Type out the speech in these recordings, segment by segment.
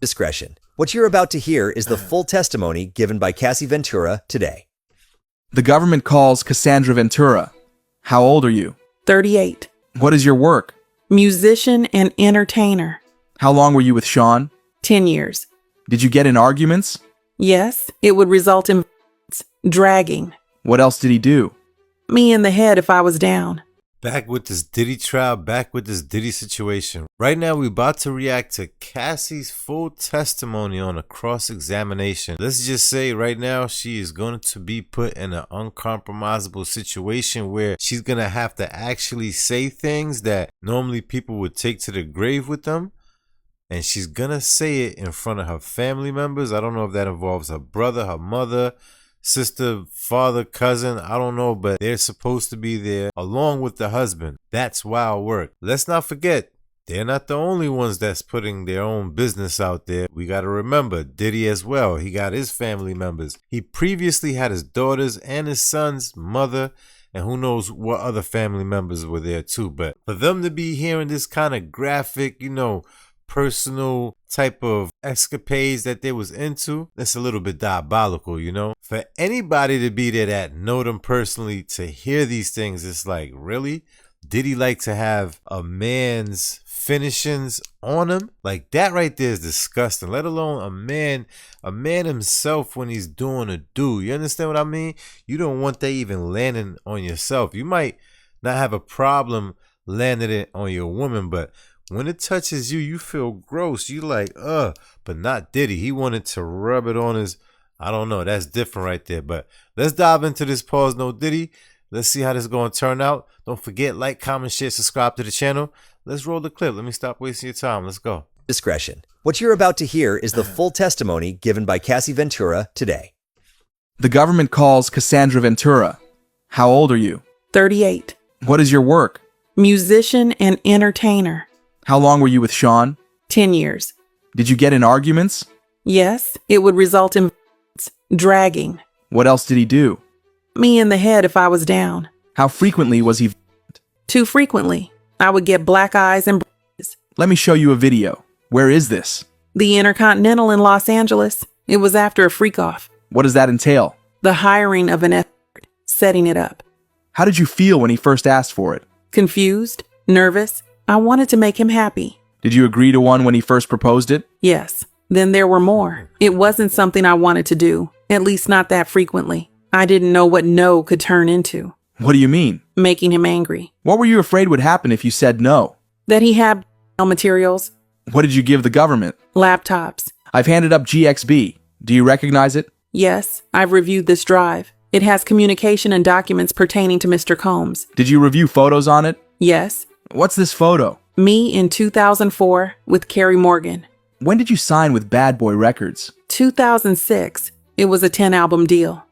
Discretion. What you're about to hear is the full testimony given by Cassie Ventura today. The government calls Cassandra Ventura. How old are you? 38. What is your work? Musician and entertainer. How long were you with Sean? 10 years. Did you get in arguments? Yes, it would result in dragging. What else did he do? Me in the head if I was down. Back with this Diddy trial, back with this Diddy situation. Right now, we're about to react to Cassie's full testimony on a cross-examination. Let's just say right now, she is going to be put in an uncompromisable situation where she's going to have to actually say things that normally people would take to the grave with them. And she's going to say it in front of her family members. I don't know if that involves her brother, her mother, sister, father, cousin, I don't know, but they're supposed to be there along with the husband. That's wild work. Let's not forget, they're not the only ones that's putting their own business out there. We got to remember Diddy as well. He got his family members. He previously had his daughters and his son's mother, and who knows what other family members were there too. But for them to be hearing this kind of graphic, personal type of escapades that they was into, that's a little bit diabolical, For anybody to be there that know them personally to hear these things, it's like, really? Did he like to have a man's finishings on him? Like, that right there is disgusting, let alone a man himself when he's doing a do. You understand what I mean? You don't want that even landing on yourself. You might not have a problem landing it on your woman, but when it touches you, you feel gross. You like, but not Diddy. He wanted to rub it on his, I don't know. That's different right there. But let's dive into this Pause No Diddy. Let's see how this is going to turn out. Don't forget, like, comment, share, subscribe to the channel. Let's roll the clip. Let me stop wasting your time. Let's go. Discretion. What you're about to hear is the full testimony given by Cassie Ventura today. The government calls Cassandra Ventura. How old are you? 38. What is your work? Musician and entertainer. How long were you with Sean? 10 years. Did you get in arguments? Yes, it would result in dragging. What else did he do? Me in the head if I was down. How frequently was he? Too frequently. I would get black eyes and Let me show you a video. Where is this? The Intercontinental in Los Angeles. It was after a freak-off. What does that entail? The hiring of an escort, setting it up. How did you feel when he first asked for it? Confused, nervous. I wanted to make him happy. Did you agree to one when he first proposed it? Yes. Then there were more. It wasn't something I wanted to do, at least not that frequently. I didn't know what no could turn into. What do you mean? Making him angry. What were you afraid would happen if you said no? That he had materials. What did you give the government? Laptops. I've handed up GXB. Do you recognize it? Yes, I've reviewed this drive. It has communication and documents pertaining to Mr. Combs. Did you review photos on it? Yes. What's this photo? Me in 2004 with Carrie Morgan. When did you sign with Bad Boy Records? 2006. It was a 10-album deal.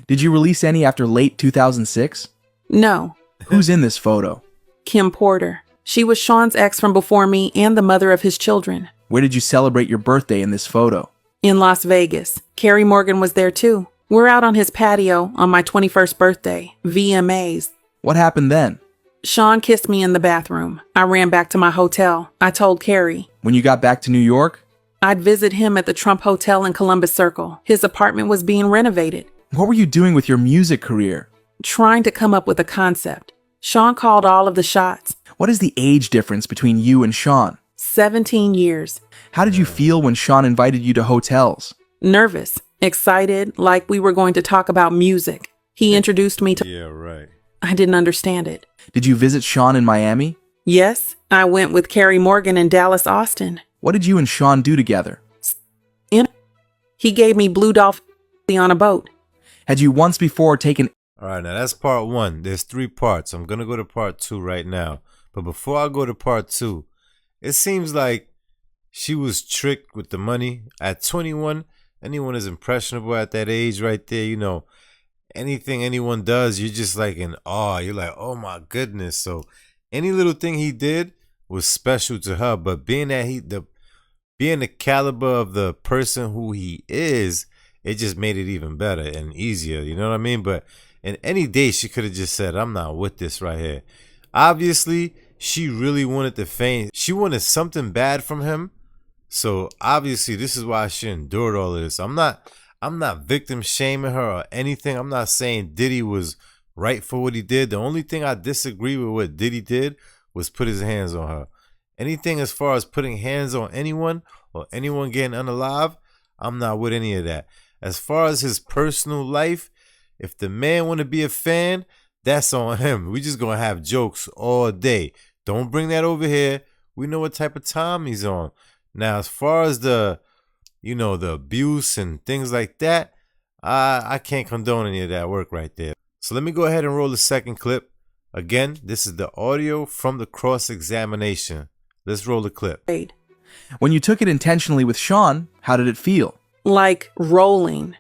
Did you release any after late 2006? No. Who's in this photo? Kim Porter. She was Sean's ex from before me and the mother of his children. Where did you celebrate your birthday in this photo? In Las Vegas. Carrie Morgan was there too. We're out on his patio on my 21st birthday. VMAs. What happened then? Sean kissed me in the bathroom. I ran back to my hotel. I told Carrie. When you got back to New York? I'd visit him at the Trump Hotel in Columbus Circle. His apartment was being renovated. What were you doing with your music career? Trying to come up with a concept. Sean called all of the shots. What is the age difference between you and Sean? 17 years. How did you feel when Sean invited you to hotels? Nervous, excited, like we were going to talk about music. He introduced me to... Yeah, right. I didn't understand it. Did you visit Sean in Miami? Yes, I went with Carrie Morgan in Dallas, Austin. What did you and Sean do together? He gave me Blue Dolphin on a boat. Had you once before taken... All right, now that's part one. There's 3 parts. I'm going to go to part 2 right now. But before I go to part 2, it seems like she was tricked with the money. At 21, anyone is impressionable at that age right there. Anything anyone does, you're just like in awe. You're like, oh my goodness. So any little thing he did was special to her. But being that being the caliber of the person who he is, it just made it even better and easier. You know what I mean? But in any day, she could have just said, I'm not with this right here. Obviously, she really wanted the fame. She wanted something bad from him So obviously this is why she endured all of this. I'm not victim shaming her or anything. I'm not saying Diddy was right for what he did. The only thing I disagree with what Diddy did was put his hands on her. Anything as far as putting hands on anyone or anyone getting unalive, I'm not with any of that. As far as his personal life, if the man want to be a fan, that's on him. We just going to have jokes all day. Don't bring that over here. We know what type of time he's on. Now, as far as the abuse and things like that, I can't condone any of that work right there. So let me go ahead and roll the second clip. Again, this is the audio from the cross-examination. Let's roll the clip. When you took it intentionally with Sean, how did it feel? Like rolling.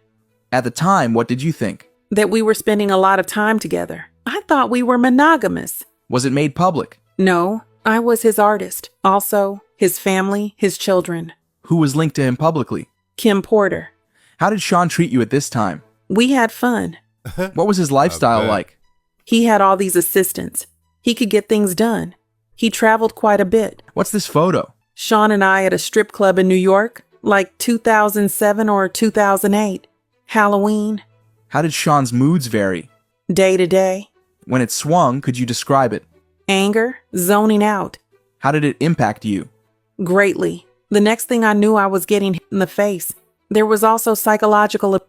At the time, what did you think? That we were spending a lot of time together. I thought we were monogamous. Was it made public? No, I was his artist. Also, his family, his children. Who was linked to him publicly? Kim Porter. How did Sean treat you at this time? We had fun. What was his lifestyle like? He had all these assistants. He could get things done. He traveled quite a bit. What's this photo? Sean and I at a strip club in New York, like 2007 or 2008. Halloween. How did Sean's moods vary? Day to day. When it swung, could you describe it? Anger, zoning out. How did it impact you? Greatly. The next thing I knew, I was getting hit in the face. There was also psychological.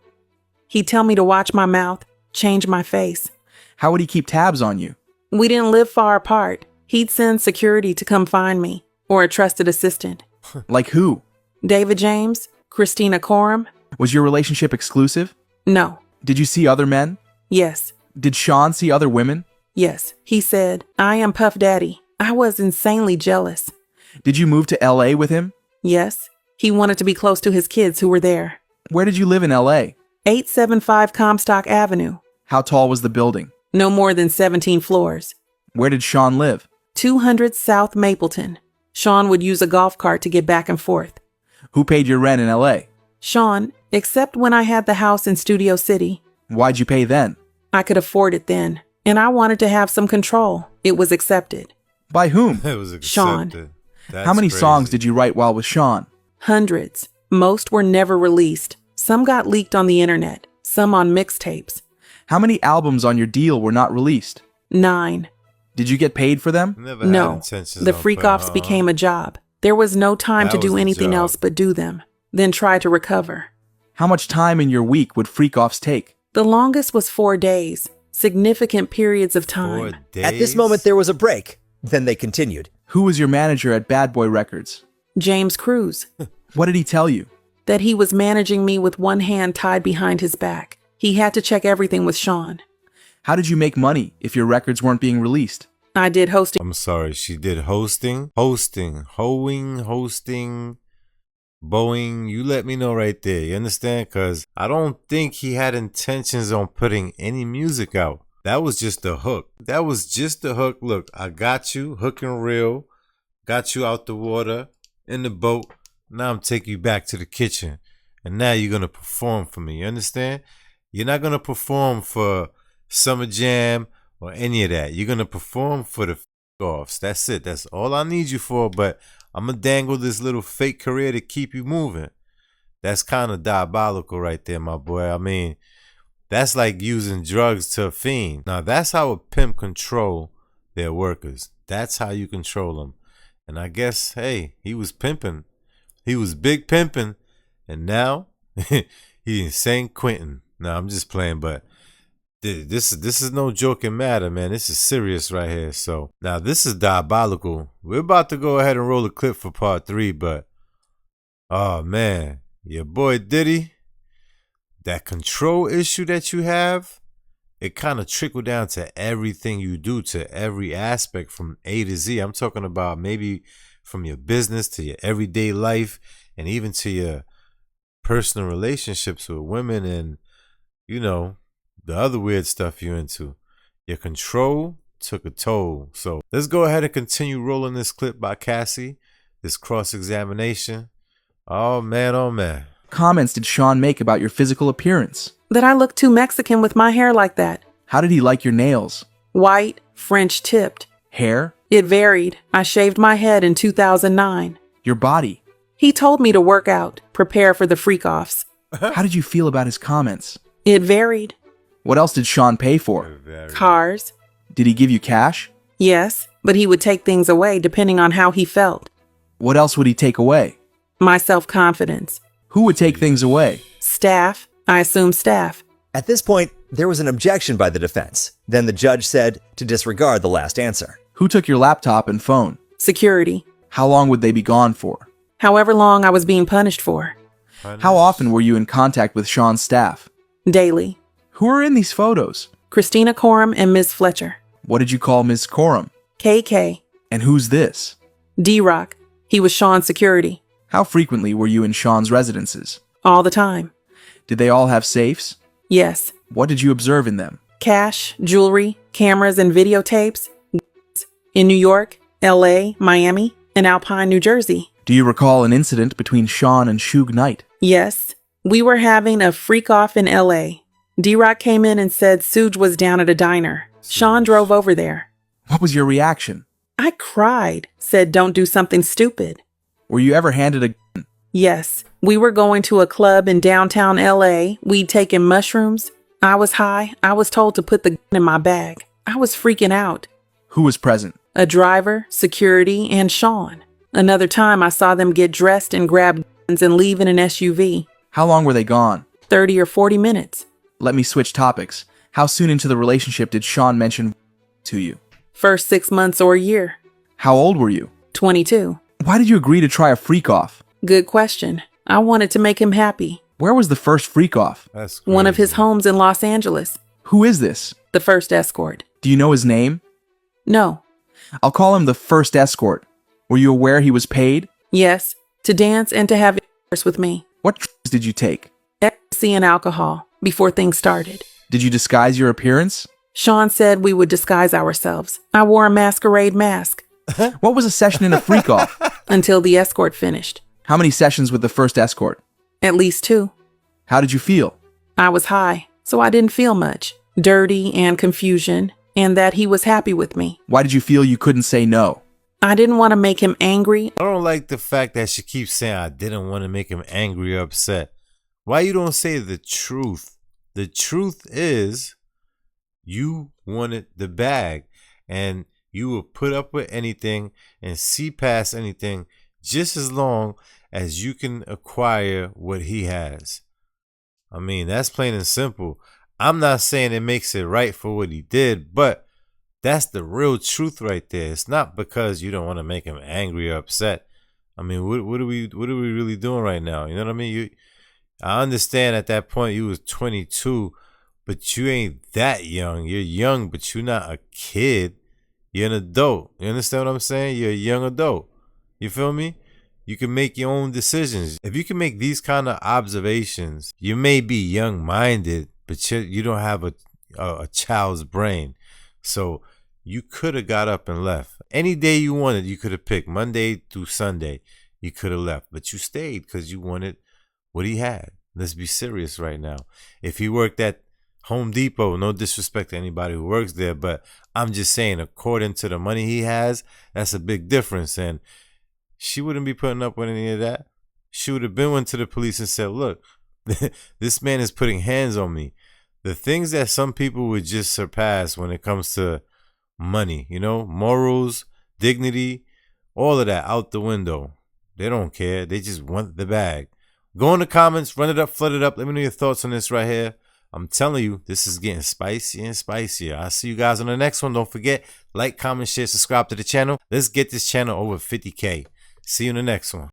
He'd tell me to watch my mouth, change my face. How would he keep tabs on you? We didn't live far apart. He'd send security to come find me, or a trusted assistant. Like who? David James, Christina Coram. Was your relationship exclusive? No. Did you see other men? Yes. Did Sean see other women? Yes. He said, I am Puff Daddy. I was insanely jealous. Did you move to LA with him? Yes. He wanted to be close to his kids who were there. Where did you live in LA? 875 Comstock Avenue. How tall was the building? No more than 17 floors. Where did Sean live? 200 South Mapleton. Sean would use a golf cart to get back and forth. Who paid your rent in LA? Sean, except when I had the house in Studio City. Why'd you pay then? I could afford it then, and I wanted to have some control. It was accepted. By whom? It was accepted. Sean. That's How many crazy. songs did you write while with Sean? Hundreds. Most were never released. Some got leaked on the internet. Some on mixtapes. How many albums on your deal were not released? 9. Did you get paid for them? Never had No. intentions The on freak-offs putting- became a job. There was no time That to was do the anything job. else but do them. Then try to recover. How much time in your week would freak-offs take? The longest was 4 days. Significant periods of 4 time. days. At this moment, there was a break. Then they continued. Who was your manager at Bad Boy Records? James Cruz. What did he tell you? That he was managing me with one hand tied behind his back. He had to check everything with Sean. How did you make money if your records weren't being released? I did hosting. I'm sorry, she did hosting, Boeing. You let me know right there. You understand? Because I don't think he had intentions on putting any music out. That was just the hook. Look, I got you, hook and reel. Got you out the water, in the boat. Now I'm taking you back to the kitchen. And now you're going to perform for me. You understand? You're not going to perform for Summer Jam or any of that. You're going to perform for the offs. That's it. That's all I need you for. But I'm going to dangle this little fake career to keep you moving. That's kind of diabolical right there, my boy. I mean, that's like using drugs to a fiend. Now, that's how a pimp control their workers. That's how you control them. And I guess, hey, he was pimping. He was big pimping. And now he in San Quentin. No, I'm just playing, but this is no joking matter, man. This is serious right here. So now this is diabolical. We're about to go ahead and roll a clip for part 3, but oh man, your boy Diddy, that control issue that you have, it kind of trickled down to everything you do, to every aspect from A to Z. I'm talking about maybe from your business to your everyday life and even to your personal relationships with women and, you know, the other weird stuff you're into. Your control took a toll. So let's go ahead and continue rolling this clip by Cassie, this cross-examination. Oh man, oh man. Comments did Sean make about your physical appearance? That I looked too Mexican with my hair like that. How did he like your nails? White, French tipped. Hair? It varied. I shaved my head in 2009. Your body? He told me to work out, prepare for the freak-offs. How did you feel about his comments? It varied. What else did Sean pay for? Cars. Did he give you cash? Yes, but he would take things away depending on how he felt. What else would he take away? My self-confidence. Who would take things away? Staff. I assume staff. At this point, there was an objection by the defense. Then the judge said to disregard the last answer. Who took your laptop and phone? Security. How long would they be gone for? However long I was being punished for. How often were you in contact with Sean's staff? Daily. Who are in these photos? Christina Coram and Ms. Fletcher. What did you call Ms. Coram? KK. And who's this? D-Rock. He was Sean's security. How frequently were you in Sean's residences? All the time. Did they all have safes? Yes. What did you observe in them? Cash, jewelry, cameras, and videotapes. In New York, LA, Miami, and Alpine, New Jersey. Do you recall an incident between Sean and Suge Knight? Yes. We were having a freak-off in LA. D-Rock came in and said Suge was down at a diner. Sean drove over there. What was your reaction? I cried, said don't do something stupid. Were you ever handed a gun? Yes. We were going to a club in downtown LA. We'd taken mushrooms. I was high. I was told to put the gun in my bag. I was freaking out. Who was present? A driver, security, and Sean. Another time I saw them get dressed and grab guns and leave in an SUV. How long were they gone? 30 or 40 minutes. Let me switch topics. How soon into the relationship did Sean mention to you? First 6 months or a year. How old were you? 22. Why did you agree to try a freak-off? Good question. I wanted to make him happy. Where was the first freak-off? That's crazy. One of his homes in Los Angeles. Who is this? The first escort. Do you know his name? No. I'll call him the first escort. Were you aware he was paid? Yes. To dance and to have intercourse with me. What drugs did you take? Ecstasy and alcohol. Before things started. Did you disguise your appearance? Sean said we would disguise ourselves. I wore a masquerade mask. What was a session in a freak-off? Until the escort finished. How many sessions with the first escort? At least 2. How did you feel? I was high, so I didn't feel much. Dirty and confusion, and that he was happy with me. Why did you feel you couldn't say no? I didn't want to make him angry. I don't like the fact that she keeps saying I didn't want to make him angry or upset. Why you don't say the truth? The truth is you wanted the bag and you will put up with anything and see past anything just as long as you can acquire what he has. I mean, that's plain and simple. I'm not saying it makes it right for what he did, but that's the real truth right there. It's not because you don't want to make him angry or upset. I mean, what are we really doing right now? You know what I mean? I understand at that point you was 22, but you ain't that young. You're young, but you're not a kid. You're an adult. You understand what I'm saying? You're a young adult. You feel me? You can make your own decisions. If you can make these kind of observations, you may be young-minded, but you don't have a child's brain. So you could have got up and left. Any day you wanted, you could have picked Monday through Sunday. You could have left, but you stayed because you wanted what he had. Let's be serious right now. If he worked at Home Depot, no disrespect to anybody who works there, but I'm just saying, according to the money he has, that's a big difference. And she wouldn't be putting up with any of that. She would have went to the police and said, look, this man is putting hands on me. The things that some people would just surpass when it comes to money, you know, morals, dignity, all of that out the window. They don't care. They just want the bag. Go in the comments, run it up, flood it up. Let me know your thoughts on this right here. I'm telling you, this is getting spicier and spicier. I'll see you guys on the next one. Don't forget, like, comment, share, subscribe to the channel. Let's get this channel over 50K. See you in the next one.